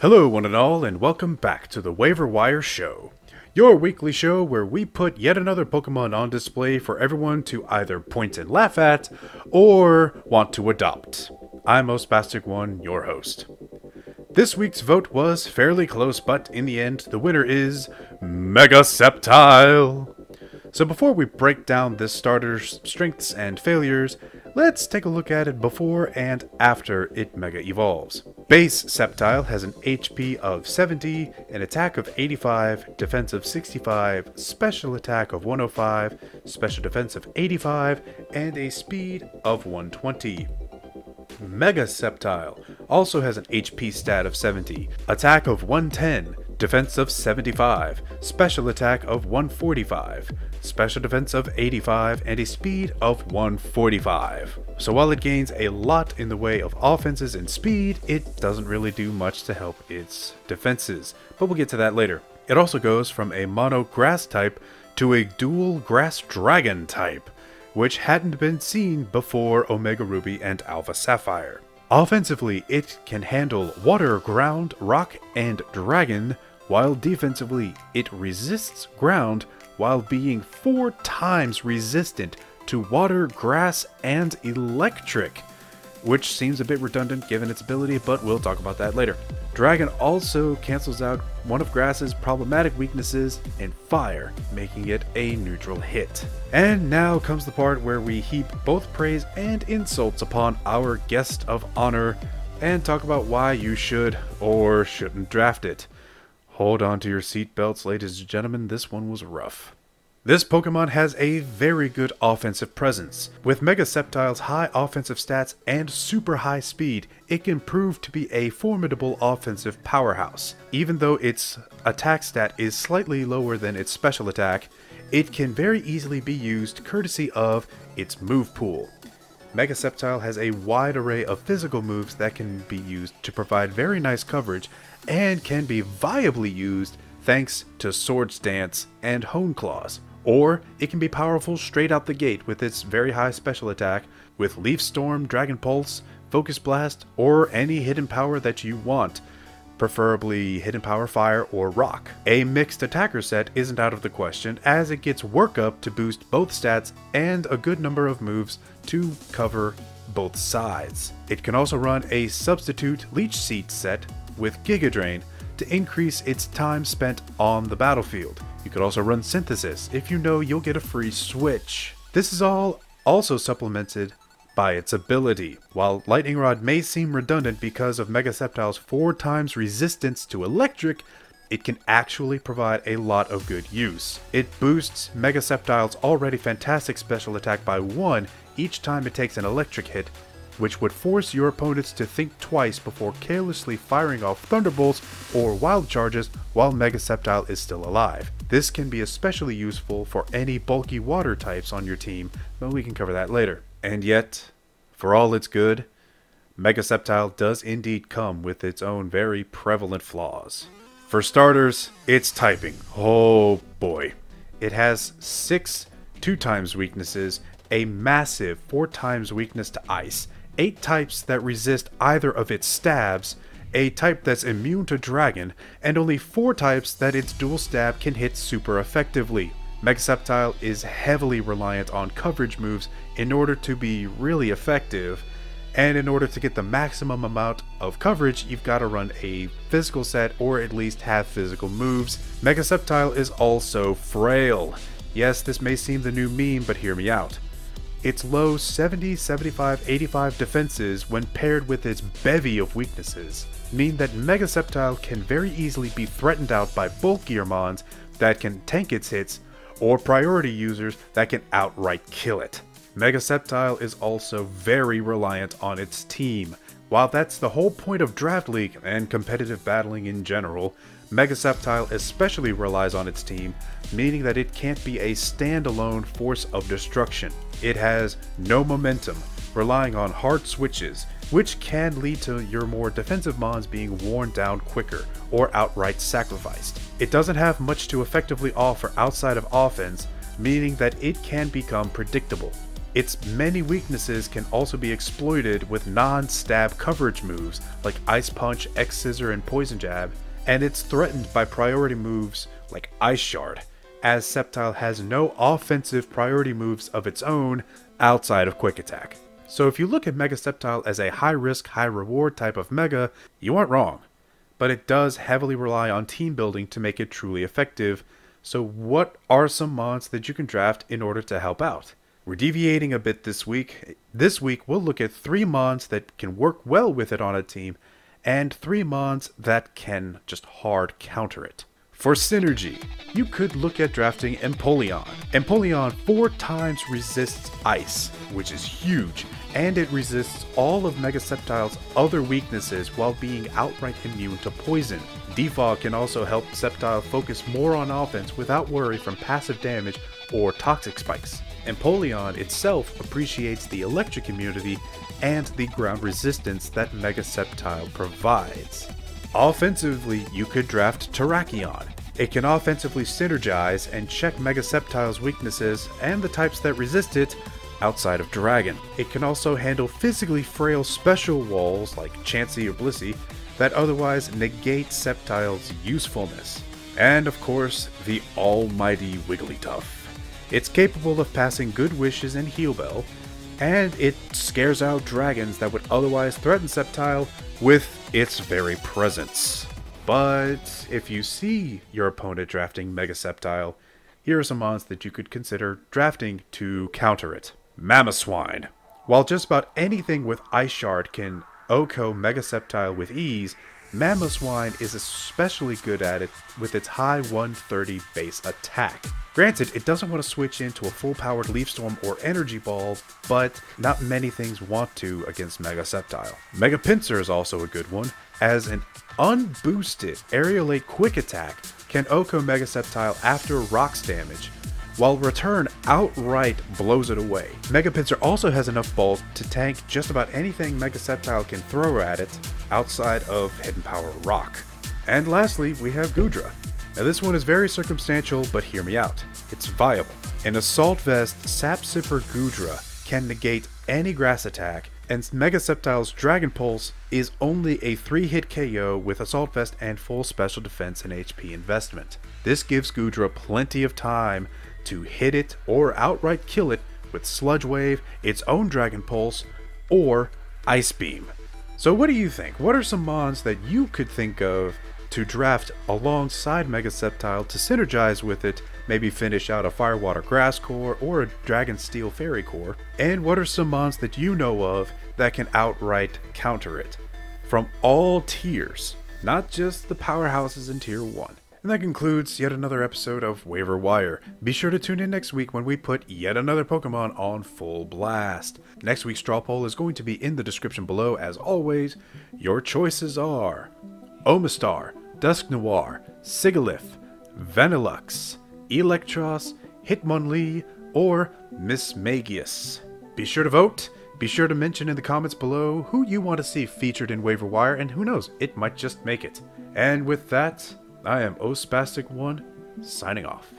Hello one and all, and welcome back to the Waiver Wire Show, your weekly show where we put yet another Pokemon on display for everyone to either point and laugh at, or want to adopt. I'm Ospastic1, your host. This week's vote was fairly close, but in the end, the winner is Mega Sceptile. So before we break down this starter's strengths and failures, let's take a look at it before and after it Mega Evolves. Base Sceptile has an HP of 70, an attack of 85, defense of 65, special attack of 105, special defense of 85, and a speed of 120. Mega Sceptile also has an HP stat of 70, attack of 110, defense of 75, special attack of 145, special defense of 85, and a speed of 145. So while it gains a lot in the way of offenses and speed, it doesn't really do much to help its defenses, but we'll get to that later. It also goes from a mono grass type to a dual grass dragon type, which hadn't been seen before Omega Ruby and Alpha Sapphire. Offensively, it can handle water, ground, rock, and dragon, while defensively, it resists ground while being 4 times resistant to water, grass, and electric, which seems a bit redundant given its ability, but we'll talk about that later. Dragon also cancels out one of Grass's problematic weaknesses in fire, making it a neutral hit. And now comes the part where we heap both praise and insults upon our guest of honor and talk about why you should or shouldn't draft it. Hold on to your seatbelts, ladies and gentlemen, this one was rough. This Pokemon has a very good offensive presence. With Mega Sceptile's high offensive stats and super high speed, it can prove to be a formidable offensive powerhouse. Even though its attack stat is slightly lower than its special attack, it can very easily be used courtesy of its move pool. Mega Sceptile has a wide array of physical moves that can be used to provide very nice coverage and can be viably used thanks to Swords Dance and Hone Claws. Or it can be powerful straight out the gate with its very high special attack with Leaf Storm, Dragon Pulse, Focus Blast, or any hidden power that you want, preferably Hidden Power Fire or Rock. A mixed attacker set isn't out of the question as it gets work up to boost both stats and a good number of moves to cover both sides. It can also run a substitute Leech Seed set with Giga Drain to increase its time spent on the battlefield. You could also run Synthesis if you know you'll get a free switch. This is all also supplemented by its ability. While Lightning Rod may seem redundant because of Mega Sceptile's 4 times resistance to electric, it can actually provide a lot of good use. It boosts Mega Sceptile's already fantastic special attack by 1 each time it takes an electric hit, which would force your opponents to think twice before carelessly firing off Thunderbolts or Wild Charges while Mega Sceptile is still alive. This can be especially useful for any bulky water types on your team, but we can cover that later. And yet, for all its good, Mega Sceptile does indeed come with its own very prevalent flaws. For starters, its typing. Oh boy. It has 6 2x weaknesses, a massive 4 times weakness to ice, 8 types that resist either of its stabs, a type that's immune to dragon, and only 4 types that its dual stab can hit super effectively. Mega Sceptile is heavily reliant on coverage moves in order to be really effective, and in order to get the maximum amount of coverage, you've got to run a physical set or at least have physical moves. Mega Sceptile is also frail. Yes, this may seem the new meme, but hear me out. Its low 70, 75, 85 defenses when paired with its bevy of weaknesses mean that Mega Sceptile can very easily be threatened out by bulkier mons that can tank its hits or priority users that can outright kill it. Mega Sceptile is also very reliant on its team. While that's the whole point of Draft League and competitive battling in general, Mega Sceptile especially relies on its team, meaning that it can't be a standalone force of destruction. It has no momentum, relying on hard switches, which can lead to your more defensive mons being worn down quicker or outright sacrificed. It doesn't have much to effectively offer outside of offense, meaning that it can become predictable. Its many weaknesses can also be exploited with non-stab coverage moves like Ice Punch, X Scissor, and Poison Jab, and it's threatened by priority moves like Ice Shard, as Sceptile has no offensive priority moves of its own outside of Quick Attack. So if you look at Mega Sceptile as a high risk, high reward type of Mega, you aren't wrong. But it does heavily rely on team building to make it truly effective. So what are some mons that you can draft in order to help out? We're deviating a bit this week. This week we'll look at 3 mons that can work well with it on a team, and 3 mons that can just hard counter it. For synergy, you could look at drafting Empoleon. Empoleon 4 times resists Ice, which is huge, and it resists all of Mega Sceptile's other weaknesses while being outright immune to poison. Defog can also help Sceptile focus more on offense without worry from passive damage or toxic spikes. Empoleon itself appreciates the electric immunity and the ground resistance that Mega Sceptile provides. Offensively, you could draft Terrakion. It can offensively synergize and check Mega Sceptile's weaknesses and the types that resist it outside of Dragon. It can also handle physically frail special walls like Chansey or Blissey that otherwise negate Sceptile's usefulness. And of course, the almighty Wigglytuff. It's capable of passing Good Wishes and Heal Bell, and it scares out dragons that would otherwise threaten Sceptile with its very presence. But if you see your opponent drafting Mega Sceptile, here are some mons that you could consider drafting to counter it. Mamoswine. While just about anything with Ice Shard can OHKO Mega Sceptile with ease, Mamoswine is especially good at it with its high 130 base attack. Granted, it doesn't want to switch into a full-powered Leaf Storm or Energy Ball, but not many things want to against Mega Sceptile. Mega Pinsir is also a good one, as an unboosted Aerial 8 Quick Attack can OHKO Mega Sceptile after Rocks damage, while Return outright blows it away. Mega Pinsir also has enough bulk to tank just about anything Mega Sceptile can throw at it outside of Hidden Power Rock. And lastly, we have Goodra. Now this one is very circumstantial, but hear me out. It's viable. An Assault Vest Sap Sipper Goodra can negate any grass attack, and Mega Sceptile's Dragon Pulse is only a 3-hit KO with Assault Vest and full special defense and HP investment. This gives Goodra plenty of time to hit it or outright kill it with Sludge Wave, its own Dragon Pulse, or Ice Beam. So what do you think? What are some mons that you could think of to draft alongside Mega Sceptile to synergize with it, maybe finish out a Firewater Grass Core or a Dragon Steel Fairy Core? And what are some mons that you know of that can outright counter it? From all tiers, not just the powerhouses in Tier 1. And that concludes yet another episode of Waiver Wire. Be sure to tune in next week when we put yet another Pokemon on full blast. Next week's straw poll is going to be in the description below as always. Your choices are Omastar, Dusknoir, Sigilyph, Vanillux, Electros, Hitmonlee, or Mismagius. Be sure to vote. Be sure to mention in the comments below who you want to see featured in Waiver Wire, and who knows, it might just make it. And with that, I am Ospastic1, signing off.